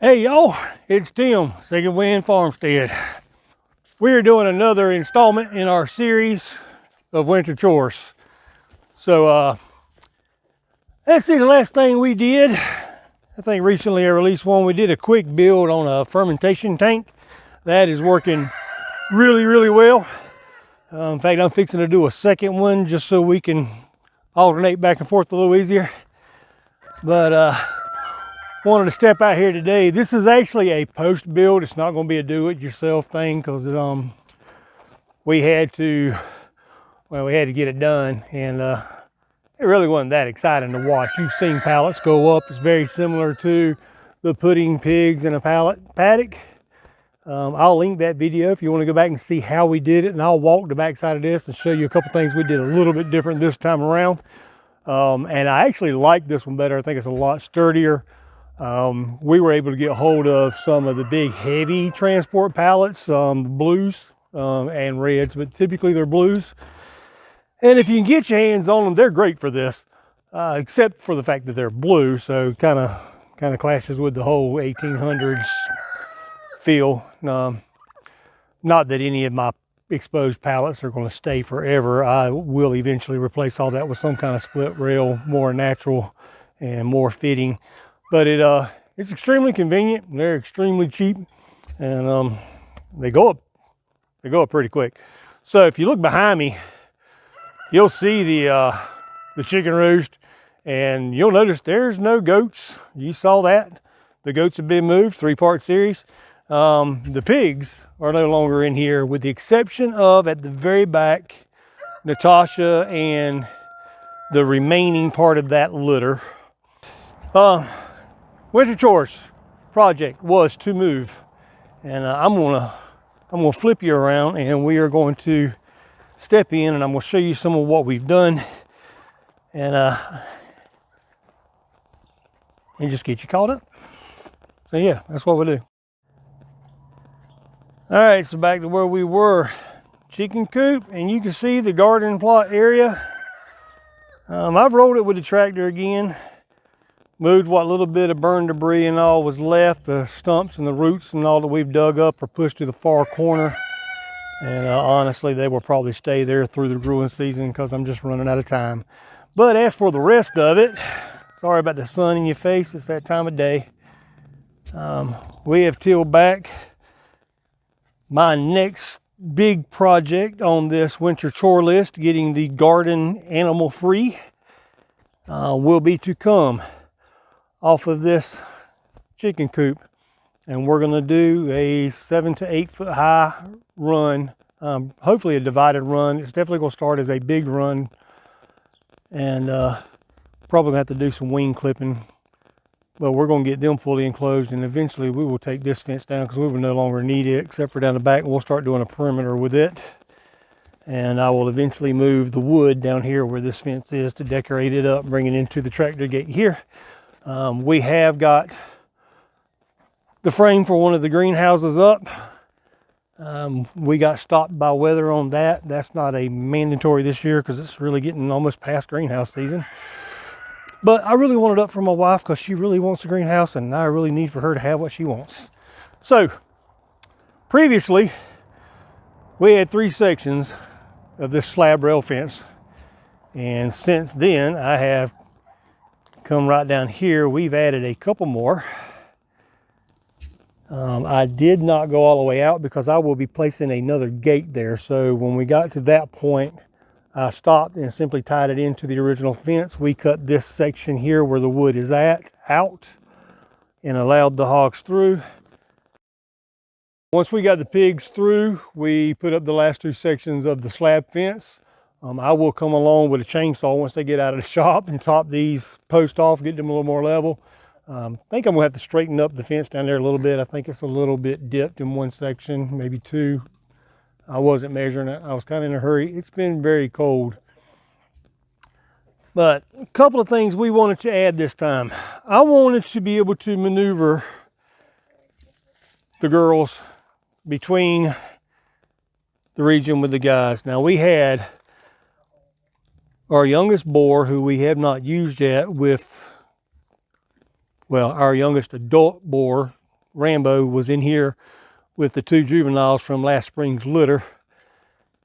Hey y'all, it's Tim, Second Wind Farmstead. We're doing another installment in our series of winter chores. So let's see, the last thing we did, I think recently I released one. We did a quick build on a fermentation tank. That is working really well. In fact, I'm fixing to do a second one just so we can alternate back and forth a little easier. But wanted to step out here today. This is actually a post build. It's not going to be a do-it-yourself thing because we had to get it done, and it really wasn't that exciting to watch. You've seen pallets go up. It's very similar to the putting pigs in a paddock. I'll link that video if you want to go back and see how we did it, and I'll walk the backside of this and show you a couple things we did a little bit different this time around. And I actually like this one better. I think it's a lot sturdier. We were able to get hold of some of the big heavy transport pallets, blues and reds, but typically they're blues. And if you can get your hands on them, they're great for this, except for the fact that they're blue. So kind of clashes with the whole 1800s feel. Not that any of my exposed pallets are going to stay forever. I will eventually replace all that with some kind of split rail, more natural and more fitting. But it's extremely convenient. They're extremely cheap, and they go up pretty quick. So if you look behind me, you'll see the chicken roost, and you'll notice there's no goats. You saw that. The goats have been moved, 3-part series. The pigs are no longer in here, with the exception of at the very back, Natasha and the remaining part of that litter. Winter chores project was to move, and I'm gonna flip you around, and we are going to step in, and I'm gonna show you some of what we've done, and just get you caught up. So yeah, that's what we do. All right, so back to where we were, chicken coop, and you can see the garden plot area. I've rolled it with the tractor again. Moved what little bit of burn debris and all was left. The stumps and the roots and all that we've dug up are pushed to the far corner. And honestly, they will probably stay there through the growing season because I'm just running out of time. But as for the rest of it, sorry about the sun in your face. It's that time of day. We have tilled back. My next big project on this winter chore list, getting the garden animal free, will be to come off of this chicken coop, and we're going to do a 7 to 8 foot high run, hopefully a divided run. It's definitely going to start as a big run, and probably going to have to do some wing clipping, but we're going to get them fully enclosed, and eventually we will take this fence down because we will no longer need it except for down the back, and we'll start doing a perimeter with it. And I will eventually move the wood down here where this fence is to decorate it up, bring it into the tractor gate here. We have got the frame for one of the greenhouses up. We got stopped by weather on that. That's not a mandatory this year because it's really getting almost past greenhouse season. But I really want it up for my wife because she really wants a greenhouse, and I really need for her to have what she wants. So previously, we had 3 sections of this slab rail fence. And since then, I have come right down here. We've added a couple more. I did not go all the way out because I will be placing another gate there. So when we got to that point, I stopped and simply tied it into the original fence. We cut this section here where the wood is out and allowed the hogs through. Once we got the pigs through, we put up the last 2 sections of the slab fence. I will come along with a chainsaw once they get out of the shop and top these posts off, get them a little more level. I think I'm gonna have to straighten up the fence down there a little bit. I think it's a little bit dipped in one section, maybe 2. I wasn't measuring it. I was kind of in a hurry. It's been very cold. But a couple of things we wanted to add this time. I wanted to be able to maneuver the girls between the region with the guys. Now we had our youngest boar, who we have not used yet, with, well, our youngest adult boar Rambo was in here with the 2 juveniles from last spring's litter.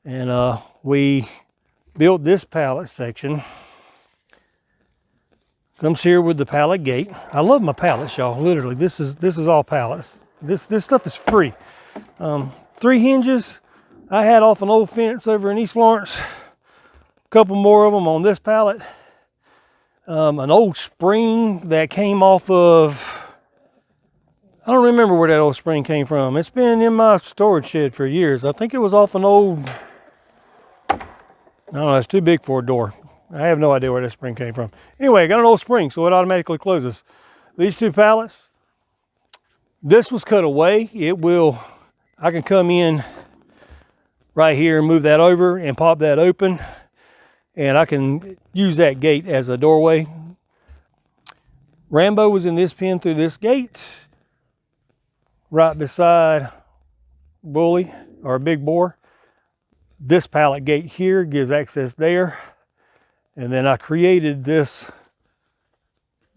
And we built this pallet section. Comes here with the pallet gate. I love my pallets, y'all. Literally, this is all pallets. This stuff is free. 3 hinges I had off an old fence over in East Florence. A couple more of them on this pallet. An old spring that came off of, I don't remember where that old spring came from. It's been in my storage shed for years. I think it was off an old, I don't know, it's too big for a door. I have no idea where that spring came from. Anyway, I got an old spring, so it automatically closes. These 2 pallets, this was cut away. I can come in right here and move that over and pop that open, and I can use that gate as a doorway. Rambo was in this pen through this gate, right beside Bully, or Big Boar. This pallet gate here gives access there. And then I created this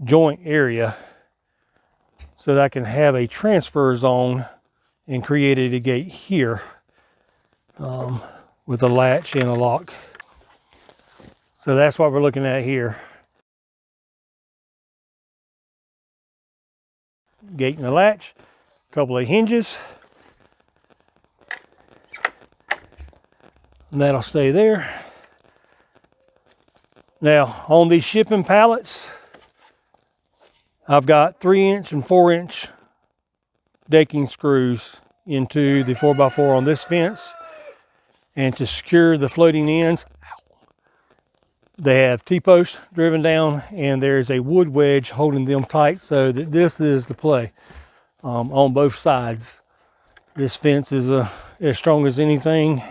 joint area so that I can have a transfer zone, and created a gate here with a latch and a lock. So that's what we're looking at here. Gate and a latch, a couple of hinges. And that'll stay there. Now, on these shipping pallets, I've got 3-inch and 4-inch decking screws into the 4x4 on this fence. And to secure the floating ends, they have T-posts driven down, and there's a wood wedge holding them tight, so that this is the play on both sides. This fence is as strong as anything.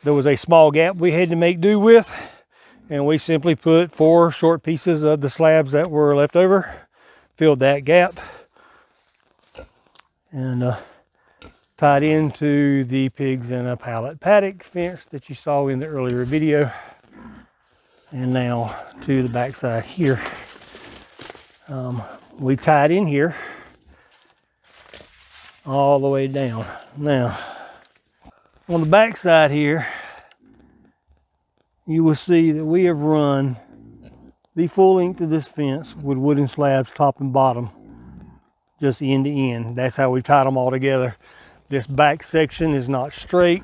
There was a small gap we had to make do with, and we simply put 4 short pieces of the slabs that were left over, filled that gap, and tied into the pigs in a pallet paddock fence that you saw in the earlier video. And now to the back side here. We tied in here all the way down. Now, on the back side here, you will see that we have run the full length of this fence with wooden slabs top and bottom, just end to end. That's how we tied them all together. This back section is not straight.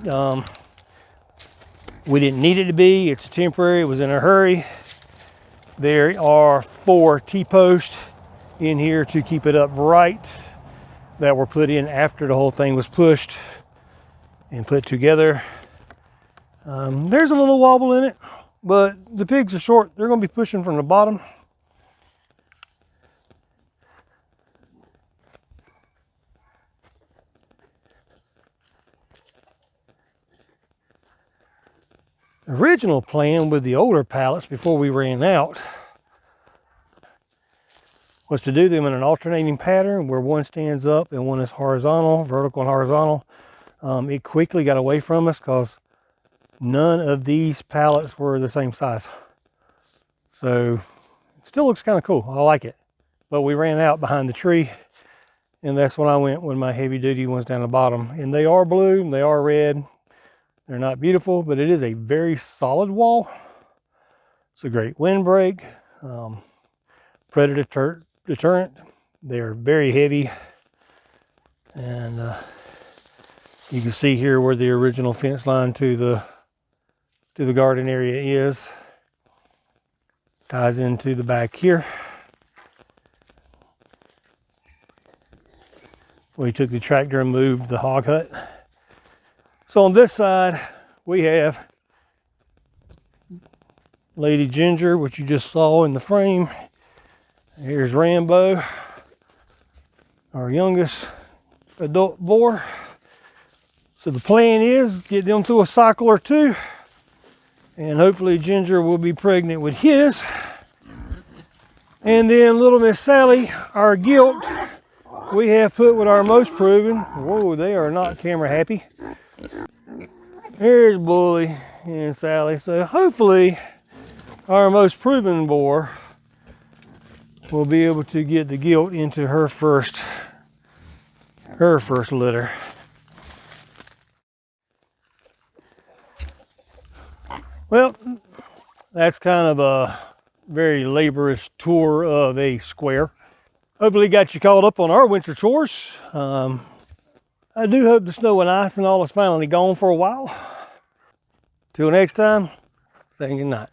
We didn't need it to be. It's temporary. It was in a hurry. There are 4 T-posts in here to keep it upright that were put in after the whole thing was pushed and put together. There's a little wobble in it, but the pigs are short. They're going to be pushing from the bottom. The original plan with the older pallets before we ran out was to do them in an alternating pattern where one stands up and one is horizontal, vertical and horizontal. It quickly got away from us because none of these pallets were the same size. So it still looks kind of cool. I like it. But we ran out behind the tree, and that's when I went with my heavy duty ones down the bottom. And they are blue, they are red. They're not beautiful, but it is a very solid wall. It's a great windbreak, predator deterrent. They are very heavy, and you can see here where the original fence line to the garden area is. Ties into the back here. We took the tractor and moved the hog hut. So on this side, we have Lady Ginger, which you just saw in the frame. Here's Rambo, our youngest adult boar. So the plan is get them through a cycle or 2, and hopefully Ginger will be pregnant with his. And then little Miss Sally, our gilt, we have put with our most proven. Whoa, they are not camera happy. Here's Bully and Sally. So hopefully our most proven boar we'll be able to get the gilt into her first litter. Well, that's kind of a very laborious tour of a square. Hopefully got you caught up on our winter chores. I do hope the snow and ice and all is finally gone for a while. Till next time, saying good night.